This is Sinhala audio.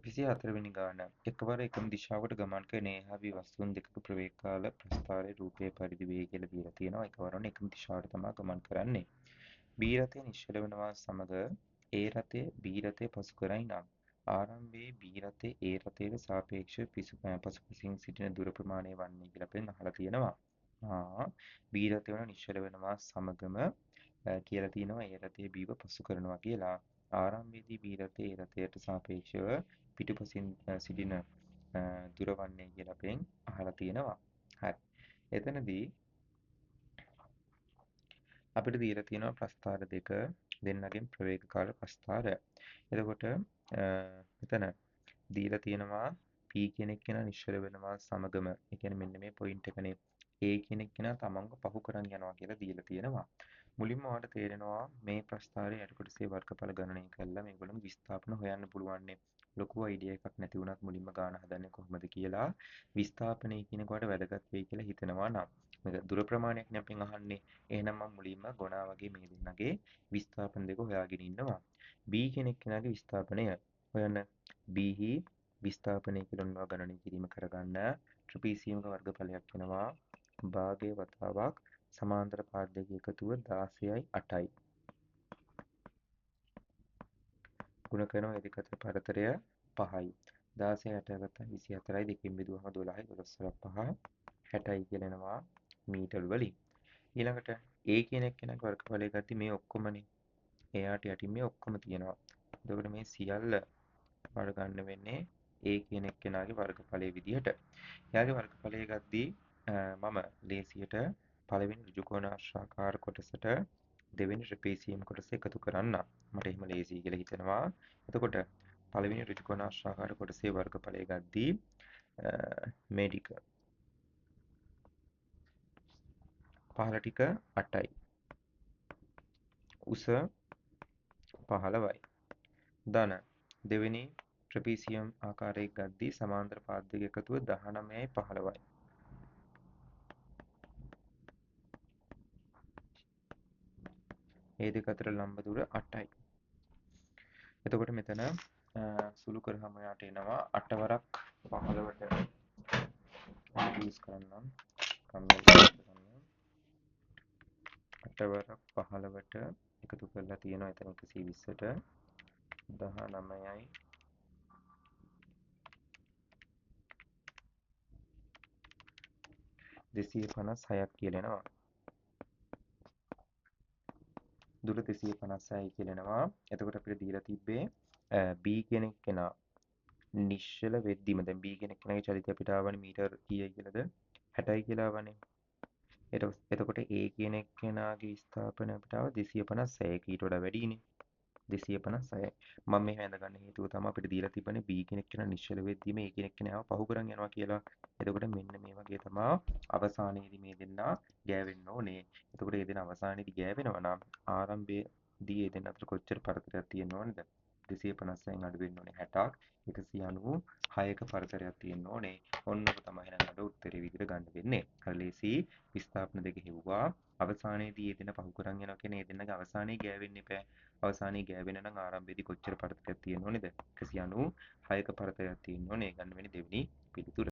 24 වෙනි ගාන එකවර එකම දිශාවට ගමන් කරන ඒ හා වස්තුන් දෙකක ප්‍රවේග කාල ප්‍රස්ථාරයේ රූපයේ පරිදි වේ කියලා දීලා තියෙනවා. එකවරම එකම දිශාවට තමයි ගමන් කරන්නේ. B රථය නිශ්චල වෙනවා සමග A රථය B රථය පසු කරයි නම් ආරම්භයේ B රථය A රථයට සාපේක්ෂව පසුපසින් සිටින දුර ප්‍රමාණය වන්නේ කියලා අපෙන් අහලා තියෙනවා. B රථය නිශ්චල වෙනවා සමගම කියලා තියෙනවා A රථය Bව පසු කරනවා කියලා. ආරම්භයේදී B රථය A රථයට සාපේක්ෂව පිටුපසින් සිටින දුර වන්නේ කියලා අපෙන් අහලා තියෙනවා. හරි. එතනදී අපිට දීලා තියෙනවා ප්‍රස්ථාර දෙක දෙන්නගෙන් ප්‍රවේග කාල ප්‍රස්ථාරය. එතකොට මෙතන දීලා තියෙනවා P කෙනෙක් කෙනා නිශ්චල වෙනවා සමගම ඒ කියන්නේ මෙන්න මේ පොයින්ට් එකනේ A කෙනෙක් කෙනා තමන්ව පහු කරන් යනවා කියලා දීලා තියෙනවා. මුලින්ම ඔයාලට තේරෙනවා මේ ප්‍රස්ථාරයේ යට කොටසේ වර්ගඵල ගණනය කළා මේගොල්ලෝ විස්ථාපන හොයන්න පුළුවන් ලොකු අයිඩියා එකක් නැති වුණත් මුලින්ම ගාන හදන්නේ කොහොමද කියලා විස්ථාපනය කියනකොට වැදගත් වෙයි කියලා හිතනවා නම් මේක දුර ප්‍රමාණයක් නේ අපෙන් අහන්නේ. එහෙනම් මම මුලින්ම ගොනා වගේ මේ දෙන්නගේ විස්ථාපන දෙක හොයාගෙන ඉන්නවා. B කෙනෙක් කෙනාගේ විස්ථාපනය හොයන්න. B හි විස්ථාපනය කියලා ගණනය කිරීම කරගන්න ට්‍රපීසියමක වර්ගඵලයක් වෙනවා. භාගයේ වතාවක් සමාන්තර පාද දෙක එකතුව 16යි 8යි. ගුණ කරනවා ඒ දෙක අතර පරතරය 5යි. 16යි 8යි ගත්තා 24යි දෙකෙන් බෙදුවම 12යි 12 5 60යි කියලා එනවා මීටර වලින්. ඊළඟට A කියන එක්කෙනාගේ වර්ගඵලය ගත්තී මේ ඔක්කොමනේ. එයාට යටින් මේ ඔක්කොම තියෙනවා. එතකොට මේ සියල්ල වල ගන්න වෙන්නේ A කියන එක්කෙනාගේ වර්ගඵලයේ විදිහට. එයාගේ වර්ගඵලය ගත්තී මම ලේසියට පළවෙනි ඍජුකෝණාශ්‍රාකාර කොටසට දෙවෙනි ට්‍රපීසියම් කොටස එකතු කරන්න. මට එහෙම ලේසියි කියලා හිතෙනවා. එතකොට පළවෙනි ඍජුකෝණාශ්‍රාකාර කොටසේ වර්ගඵලය ගත්තී මේ ටික පහළ ටික 8යි. උස 15යි. ධන දෙවෙනි ට්‍රපීසියම් ආකාරයේ ගද්දී සමාන්තර පාද දෙක එකතුව 19යි 15යි. මේ දෙක අතර ලම්බ දුර 8යි. එතකොට මෙතන සුළු කරාම යාට එනවා 8 වරක් 15ට යූස් කරන්නම්. කම්බිනේෂන් කරන්න. 8 වරක් 15ට එකතු කරලා තියෙනවා එතන 120ට 19යි 256ක් කියලා එනවා. දුර 256යි කියලා එනවා. එතකොට අපිට දීලා තිබ්බේ B කෙනෙක් කෙනා නිශ්චල වෙද්දිම දැන් B කෙනෙක් කෙනාගේ චලිතය අපිට ආවනේ මීටර් කීයයි කියලාද 60යි කියලා ආවනේ. එතකොට A කෙනෙක් කෙනාගේ විස්ථාපන අපිට ආව 256. ඊට වඩා වැඩිනේ. 256යි. මම මේ හඳගන්න හේතුව තමයි අපිට දීලා තිබ්බනේ B කෙනෙක් කෙනා නිශ්චල වෙද්දිම A කෙනෙක් කෙනාව පහු කරන් යනවා කියලා. එතකොට මෙන්න මේ වගේ තමයි අවසානයේදී මේ දෙන්නා ගෑවෙන්න ඕනේ. එතකොට මේ දෙන්න අවසානයේදී ගෑවෙනවා නම් ආරම්භයේදී මේ දෙන්න අතර කොච්චර පරතරයක් තියෙන්න ඕනේද? 256න් අඩු වෙන්න ඕනේ 60ක් 196ක පරතරයක් තියෙන්න ඕනේ. ඔන්න ඔක තමයි එහෙනම් අද උත්තරේ විදිහට ගන්න වෙන්නේ. හරි ලේසි විස්ථාපන දෙක හෙව්වා. අවසානයේදී මේ දෙන්න පහු කරන් යනවා කියන්නේ මේ දෙන්නගේ අවසානයේ ගෑවෙන්න එපා. අවසානයේ ගෑවෙන්න නම් ආරම්භයේදී කොච්චර පරතරයක් තියෙන්න ඕනේද? 196ක පරතරයක් තියෙන්න ඕනේ. ගන්න වෙන්නේ දෙවෙනි පිළිතුර.